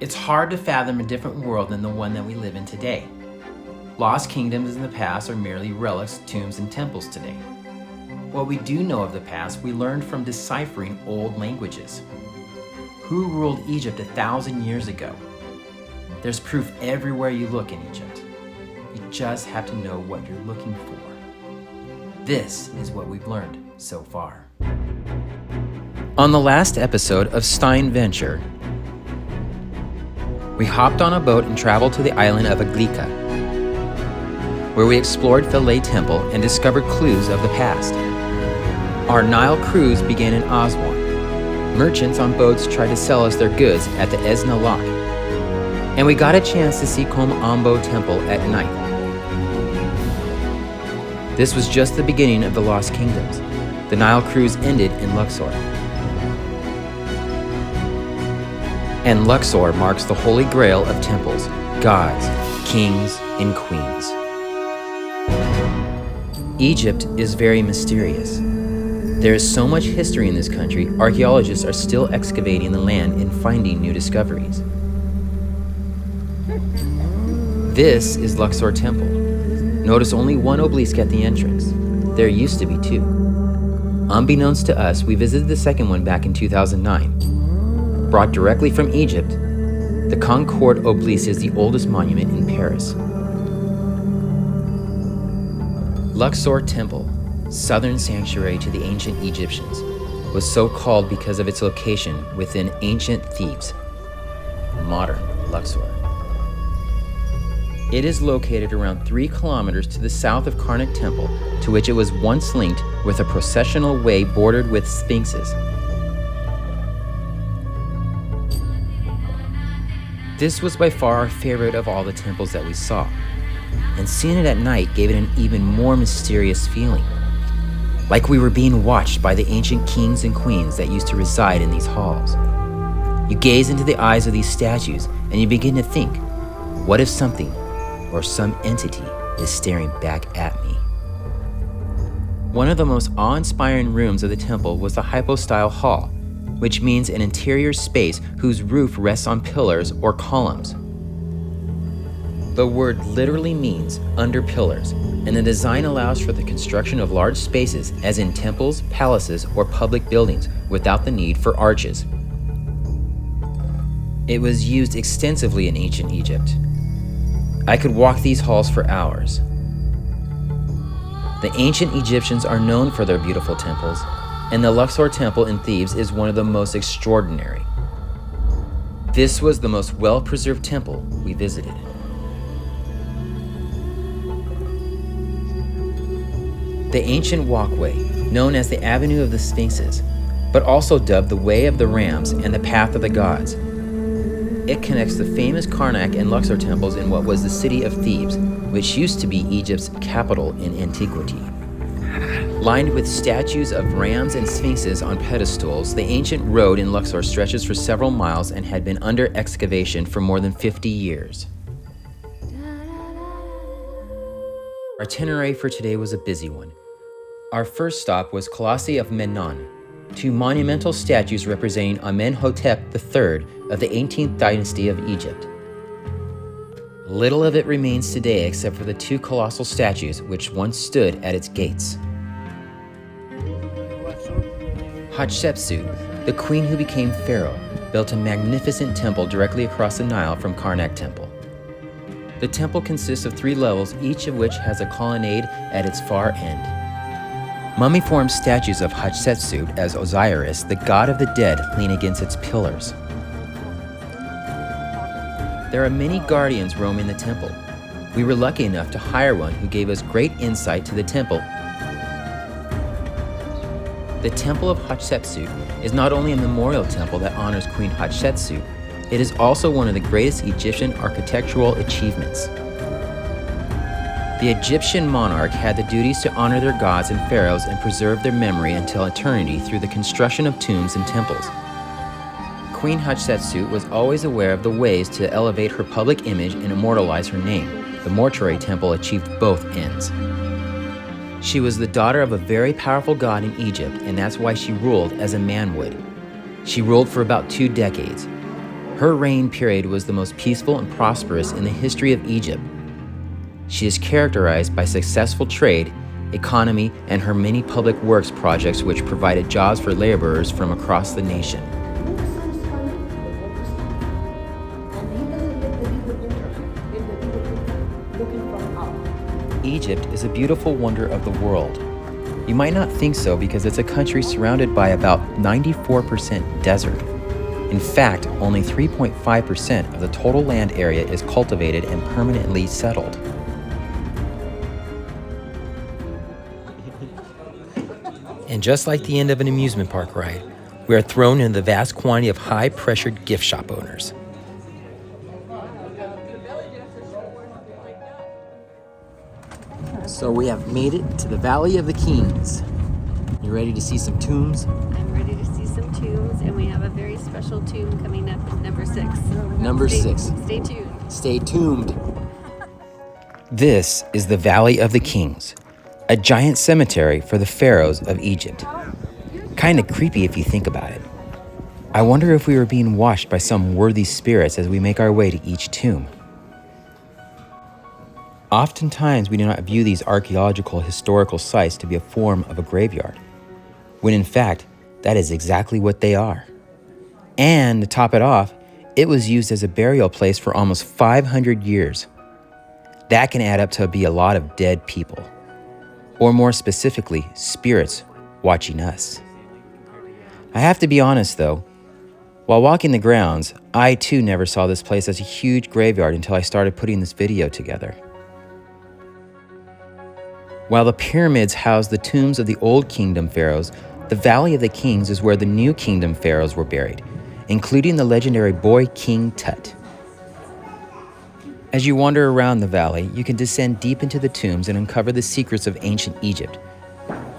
It's hard to fathom a different world than the one that we live in today. Lost kingdoms in the past are merely relics, tombs, and temples today. What we do know of the past, we learned from deciphering old languages. Who ruled Egypt 1,000 years ago? There's proof everywhere you look in Egypt. You just have to know what you're looking for. This is what we've learned so far. On the last episode of SteinVentures, we hopped on a boat and traveled to the island of Hurghada, where we explored Philae Temple and discovered clues of the past. Our Nile cruise began in Aswan. Merchants on boats tried to sell us their goods at the Esna Lock, and we got a chance to see Ambo Temple at night. This was just the beginning of the Lost Kingdoms. The Nile cruise ended in Luxor. And Luxor marks the holy grail of temples, gods, kings, and queens. Egypt is very mysterious. There is so much history in this country, archaeologists are still excavating the land and finding new discoveries. This is Luxor Temple. Notice only one obelisk at the entrance. There used to be two. Unbeknownst to us, we visited the second one back in 2009. Brought directly from Egypt, the Concorde obelisk is the oldest monument in Paris. Luxor Temple, southern sanctuary to the ancient Egyptians, was so called because of its location within ancient Thebes, modern Luxor. It is located around 3 kilometers to the south of Karnak Temple, to which it was once linked with a processional way bordered with sphinxes. This was by far our favorite of all the temples that we saw, and seeing it at night gave it an even more mysterious feeling, like we were being watched by the ancient kings and queens that used to reside in these halls. You gaze into the eyes of these statues and you begin to think, what if something or some entity is staring back at me? One of the most awe-inspiring rooms of the temple was the hypostyle hall, which means an interior space whose roof rests on pillars or columns. The word literally means under pillars, and the design allows for the construction of large spaces, as in temples, palaces, or public buildings, without the need for arches. It was used extensively in ancient Egypt. I could walk these halls for hours. The ancient Egyptians are known for their beautiful temples, and the Luxor Temple in Thebes is one of the most extraordinary. This was the most well-preserved temple we visited. The ancient walkway, known as the Avenue of the Sphinxes, but also dubbed the Way of the Rams and the Path of the Gods. It connects the famous Karnak and Luxor temples in what was the city of Thebes, which used to be Egypt's capital in antiquity. Lined with statues of rams and sphinxes on pedestals, the ancient road in Luxor stretches for several miles and had been under excavation for more than 50 years. Our itinerary for today was a busy one. Our first stop was Colossi of Memnon, 2 monumental statues representing Amenhotep III of the 18th dynasty of Egypt. Little of it remains today except for the 2 colossal statues which once stood at its gates. Hatshepsut, the queen who became pharaoh, built a magnificent temple directly across the Nile from Karnak Temple. The temple consists of 3 levels, each of which has a colonnade at its far end. Mummy-formed statues of Hatshepsut as Osiris, the god of the dead, lean against its pillars. There are many guardians roaming the temple. We were lucky enough to hire one who gave us great insight to the temple. The Temple of Hatshepsut is not only a memorial temple that honors Queen Hatshepsut, it is also one of the greatest Egyptian architectural achievements. The Egyptian monarch had the duties to honor their gods and pharaohs and preserve their memory until eternity through the construction of tombs and temples. Queen Hatshepsut was always aware of the ways to elevate her public image and immortalize her name. The mortuary temple achieved both ends. She was the daughter of a very powerful god in Egypt, and that's why she ruled as a man would. She ruled for about 2 decades. Her reign period was the most peaceful and prosperous in the history of Egypt. She is characterized by successful trade, economy, and her many public works projects which provided jobs for laborers from across the nation. Egypt is a beautiful wonder of the world. You might not think so because it's a country surrounded by about 94% desert. In fact, only 3.5% of the total land area is cultivated and permanently settled. And just like the end of an amusement park ride, we are thrown into the vast quantity of high-pressured gift shop owners. So we have made it to the Valley of the Kings. You ready to see some tombs? I'm ready to see some tombs, and we have a very special tomb coming up at number 6. Number 6. Stay tuned. Stay tuned. This is the Valley of the Kings, a giant cemetery for the pharaohs of Egypt. Kind of creepy if you think about it. I wonder if we were being watched by some worthy spirits as we make our way to each tomb. Oftentimes, we do not view these archaeological historical sites to be a form of a graveyard, when in fact, that is exactly what they are. And to top it off, it was used as a burial place for almost 500 years. That can add up to be a lot of dead people, or more specifically, spirits watching us. I have to be honest though, while walking the grounds, I too never saw this place as a huge graveyard until I started putting this video together. While the pyramids house the tombs of the Old Kingdom pharaohs, the Valley of the Kings is where the New Kingdom pharaohs were buried, including the legendary boy King Tut. As you wander around the valley, you can descend deep into the tombs and uncover the secrets of ancient Egypt.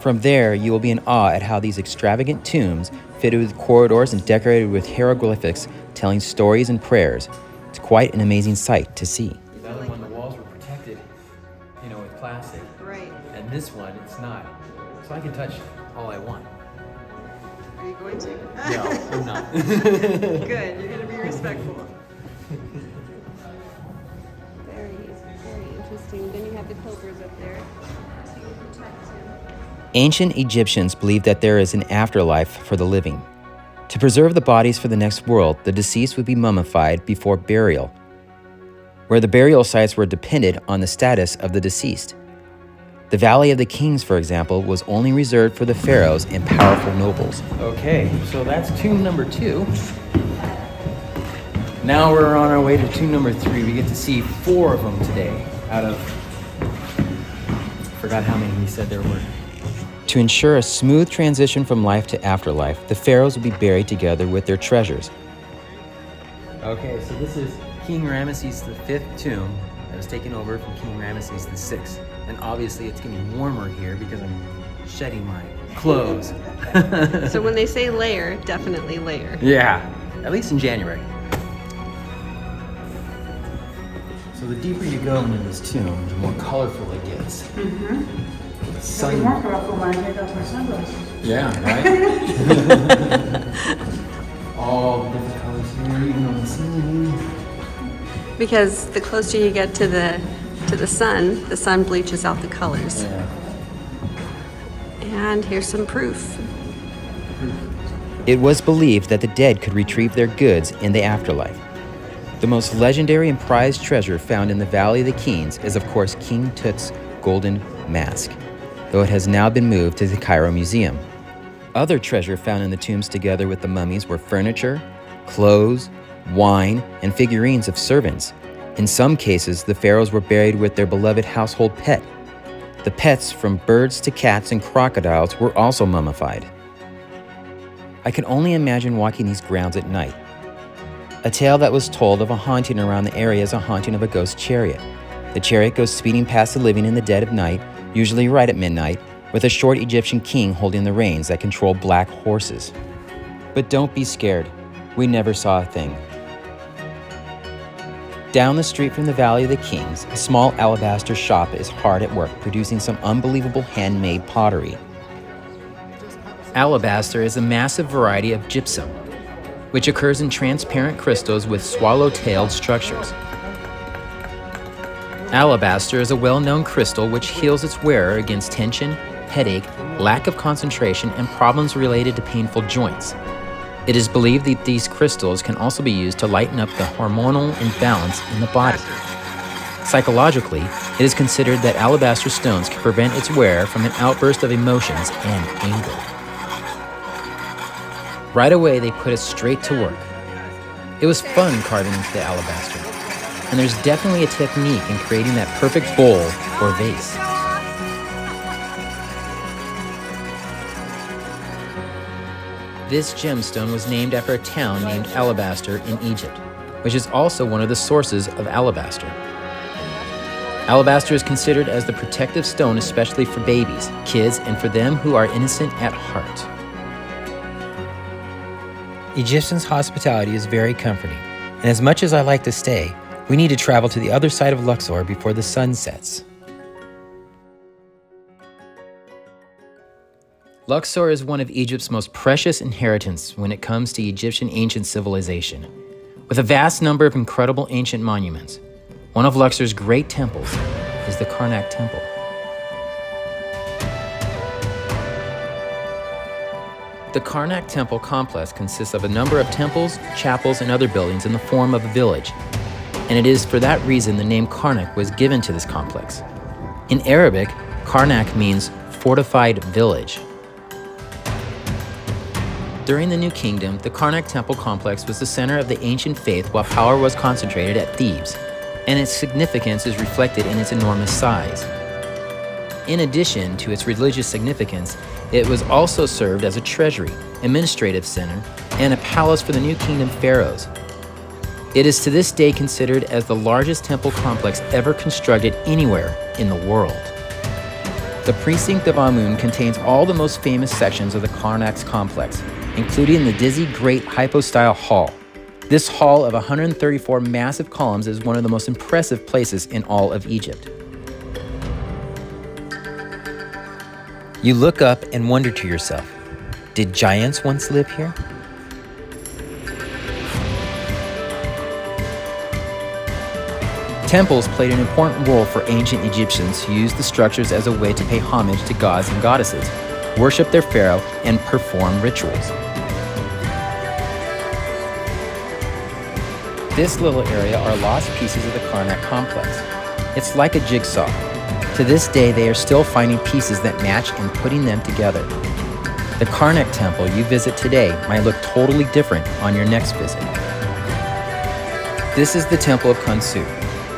From there, you will be in awe at how these extravagant tombs, fitted with corridors and decorated with hieroglyphics telling stories and prayers, it's quite an amazing sight to see. The other one, the walls were protected, with plastic. Right. And this one, it's not. So I can touch all I want. Are you going to? No, I'm not. Good. You're going to be respectful. Very, very interesting. Then you have the cobras up there to protect him. Ancient Egyptians believed that there is an afterlife for the living. To preserve the bodies for the next world, the deceased would be mummified before burial, where the burial sites were dependent on the status of the deceased. The Valley of the Kings, for example, was only reserved for the pharaohs and powerful nobles. Okay, so that's tomb number 2. Now we're on our way to tomb number 3. We get to see 4 of them today out of, forgot how many we said there were. To ensure a smooth transition from life to afterlife, the pharaohs would be buried together with their treasures. Okay, so this is King Ramesses V tomb that was taken over from King Ramesses VI. And obviously it's gonna be warmer here because I'm shedding my clothes. So when they say layer, definitely layer. Yeah, at least in January. So the deeper you go into this tomb, the more colorful it gets. Mm-hmm. Sun. More colorful when I take off my sunglasses. Yeah, right? All the different colors here, even on the ceiling. Because the closer you get to the sun bleaches out the colors. Yeah. And here's some proof. It was believed that the dead could retrieve their goods in the afterlife. The most legendary and prized treasure found in the Valley of the Kings is, of course, King Tut's golden mask, though it has now been moved to the Cairo Museum. Other treasure found in the tombs together with the mummies were furniture, clothes, wine, and figurines of servants. In some cases, the pharaohs were buried with their beloved household pet. The pets, from birds to cats and crocodiles, were also mummified. I can only imagine walking these grounds at night. A tale that was told of a haunting around the area is a haunting of a ghost chariot. The chariot goes speeding past the living in the dead of night, usually right at midnight, with a short Egyptian king holding the reins that control black horses. But don't be scared. We never saw a thing. Down the street from the Valley of the Kings, a small Alabaster shop is hard at work producing some unbelievable handmade pottery. Alabaster is a massive variety of gypsum. which occurs in transparent crystals with swallow-tailed structures. Alabaster is a well-known crystal which heals its wearer against tension, headache, lack of concentration, and problems related to painful joints. It is believed that these crystals can also be used to lighten up the hormonal imbalance in the body. Psychologically, it is considered that alabaster stones can prevent its wearer from an outburst of emotions and anger. Right away, they put us straight to work. It was fun carving into the alabaster, and there's definitely a technique in creating that perfect bowl or vase. This gemstone was named after a town named Alabaster in Egypt, which is also one of the sources of alabaster. Alabaster is considered as the protective stone, especially for babies, kids, and for them who are innocent at heart. Egyptians' hospitality is very comforting, and as much as I like to stay, we need to travel to the other side of Luxor before the sun sets. Luxor is one of Egypt's most precious inheritance when it comes to Egyptian ancient civilization. With a vast number of incredible ancient monuments, one of Luxor's great temples is the Karnak Temple. The Karnak Temple complex consists of a number of temples, chapels, and other buildings in the form of a village, and it is for that reason the name Karnak was given to this complex. In Arabic, Karnak means fortified village. During the New Kingdom, the Karnak Temple complex was the center of the ancient faith while power was concentrated at Thebes, and its significance is reflected in its enormous size. In addition to its religious significance, it was also served as a treasury, administrative center, and a palace for the New Kingdom pharaohs. It is to this day considered as the largest temple complex ever constructed anywhere in the world. The precinct of Amun contains all the most famous sections of the Karnak's complex, including the dizzy Great Hypostyle Hall. This hall of 134 massive columns is one of the most impressive places in all of Egypt. You look up and wonder to yourself, did giants once live here? Temples played an important role for ancient Egyptians who used the structures as a way to pay homage to gods and goddesses, worship their pharaoh, and perform rituals. This little area are lost pieces of the Karnak complex. It's like a jigsaw. To this day, they are still finding pieces that match and putting them together. The Karnak Temple you visit today might look totally different on your next visit. This is the Temple of Khonsu.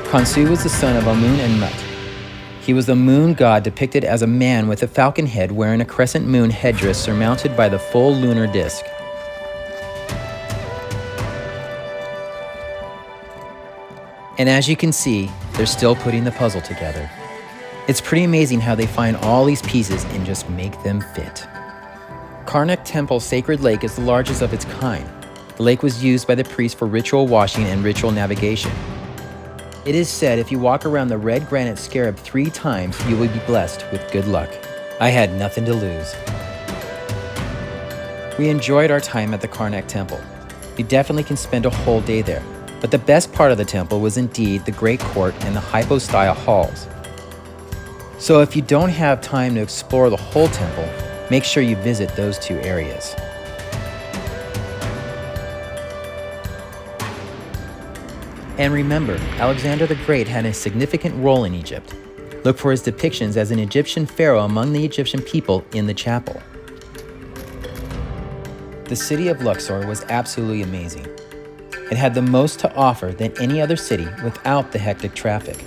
Khonsu was the son of Amun and Mut. He was the moon god depicted as a man with a falcon head wearing a crescent moon headdress surmounted by the full lunar disk. And as you can see, they're still putting the puzzle together. It's pretty amazing how they find all these pieces and just make them fit. Karnak Temple Sacred Lake is the largest of its kind. The lake was used by the priests for ritual washing and ritual navigation. It is said if you walk around the red granite scarab 3 times, you will be blessed with good luck. I had nothing to lose. We enjoyed our time at the Karnak Temple. You definitely can spend a whole day there, but the best part of the temple was indeed the Great Court and the hypostyle halls. So if you don't have time to explore the whole temple, make sure you visit those 2 areas. And remember, Alexander the Great had a significant role in Egypt. Look for his depictions as an Egyptian pharaoh among the Egyptian people in the chapel. The city of Luxor was absolutely amazing. It had the most to offer than any other city without the hectic traffic.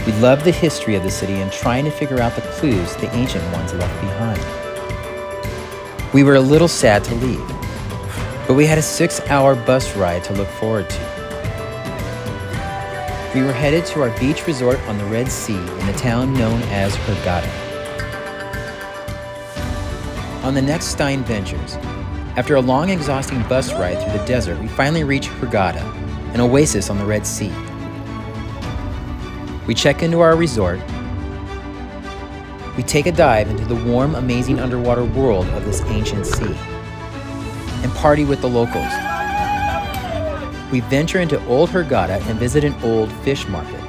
We loved the history of the city and trying to figure out the clues the ancient ones left behind. We were a little sad to leave, but we had a 6-hour bus ride to look forward to. We were headed to our beach resort on the Red Sea in the town known as Hurghada. On the next SteinVentures, after a long, exhausting bus ride through the desert, we finally reached Hurghada, an oasis on the Red Sea. We check into our resort. We take a dive into the warm, amazing underwater world of this ancient sea. and party with the locals. We venture into Old Hurghada and visit an old fish market.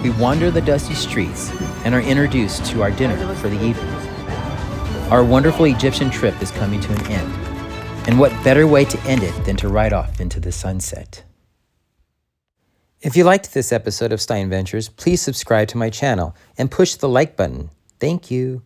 We wander the dusty streets and are introduced to our dinner for the evening. Our wonderful Egyptian trip is coming to an end. And what better way to end it than to ride off into the sunset? If you liked this episode of SteinVentures, please subscribe to my channel and push the like button. Thank you.